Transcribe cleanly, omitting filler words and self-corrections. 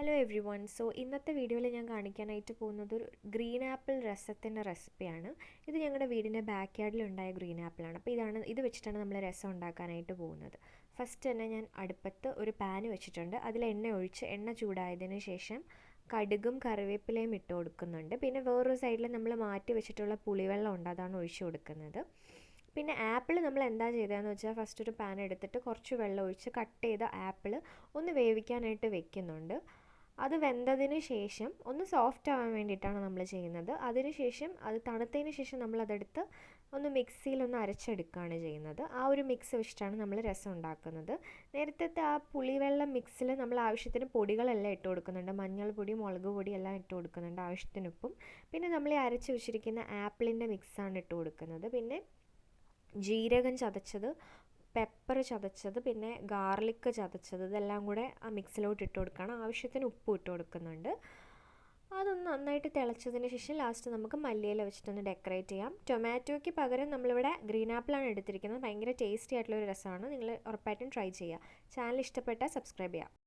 Hello every one. ഇന്നത്തെ വീഡിയോയിൽ ഞാൻ കാണിക്കാനായിട്ട് പോകുന്നത് ഒരു ഗ്രീൻ ആപ്പിൾ രസത്തിൻ്റെ റെസിപ്പിയാണ്. ഇത് ഞങ്ങളുടെ വീടിൻ്റെ ബാക്ക് യാർഡിലുണ്ടായ ഗ്രീൻ ആപ്പിളാണ്. അപ്പോൾ ഇത് വെച്ചിട്ടാണ് നമ്മൾ രസം ഉണ്ടാക്കാനായിട്ട് പോകുന്നത്. ഫസ്റ്റ് തന്നെ ഞാൻ അടുപ്പത്ത് ഒരു പാൻ വെച്ചിട്ടുണ്ട്. അതിൽ എണ്ണ ഒഴിച്ച് എണ്ണ ചൂടായതിന് ശേഷം കടുകും കറിവേപ്പിലയും ഇട്ട് കൊടുക്കുന്നുണ്ട്. പിന്നെ വേറൊരു സൈഡിൽ നമ്മൾ മാറ്റി വെച്ചിട്ടുള്ള പുളിവെള്ളം ഉണ്ട്, അതാണ് ഒഴിച്ച് കൊടുക്കുന്നത്. പിന്നെ ആപ്പിൾ നമ്മൾ എന്താ ചെയ്തതെന്ന് വെച്ചാൽ ഫസ്റ്റ് ഒരു പാൻ എടുത്തിട്ട് കുറച്ച് വെള്ളം ഒഴിച്ച് കട്ട് ചെയ്ത ആപ്പിൾ ഒന്ന് വേവിക്കാനായിട്ട് വെക്കുന്നുണ്ട്. അത് വെന്തതിന് ശേഷം ഒന്ന് സോഫ്റ്റ് ആവാൻ വേണ്ടിയിട്ടാണ് നമ്മൾ ചെയ്യുന്നത്. അതിനുശേഷം അത് തണുത്തതിന് ശേഷം നമ്മളതെടുത്ത് ഒന്ന് മിക്സിയിലൊന്ന് അരച്ചെടുക്കുകയാണ് ചെയ്യുന്നത്. ആ ഒരു മിക്സ് വെച്ചിട്ടാണ് നമ്മൾ രസം ഉണ്ടാക്കുന്നത്. നേരത്തെ ആ പുളിവെള്ളം മിക്സിൽ നമ്മൾ ആവശ്യത്തിന് പൊടികളെല്ലാം ഇട്ട് കൊടുക്കുന്നുണ്ട്. മഞ്ഞൾപ്പൊടി, മുളക് പൊടി എല്ലാം ഇട്ട് കൊടുക്കുന്നുണ്ട്, ആവശ്യത്തിന് ഉപ്പും. പിന്നെ നമ്മൾ ഈ അരച്ച് വെച്ചിരിക്കുന്ന ആപ്പിളിൻ്റെ മിക്സാണ് ഇട്ട് കൊടുക്കുന്നത്. പിന്നെ ജീരകം ചതച്ചത്, പെപ്പർ ചതച്ചത്, പിന്നെ ഗാർലിക്ക് ചതച്ചത്, ഇതെല്ലാം കൂടെ ആ മിക്സിലോട്ട് ഇട്ട് കൊടുക്കണം. ആവശ്യത്തിന് ഉപ്പ് ഇട്ട് കൊടുക്കുന്നുണ്ട്. അതൊന്ന് നന്നായിട്ട് തിളച്ചതിന് ശേഷം ലാസ്റ്റ് നമുക്ക് മല്ലിയില വെച്ചിട്ടൊന്ന് ഡെക്കറേറ്റ് ചെയ്യാം. ടൊമാറ്റോയ്ക്ക് പകരം നമ്മളിവിടെ ഗ്രീൻ ആപ്പിളാണ് എടുത്തിരിക്കുന്നത്. ഭയങ്കര ടേസ്റ്റി ആയിട്ടുള്ളൊരു രസമാണ്. നിങ്ങൾ ഉറപ്പായിട്ടും ട്രൈ ചെയ്യുക. ചാനൽ ഇഷ്ടപ്പെട്ടാൽ സബ്സ്ക്രൈബ് ചെയ്യാം.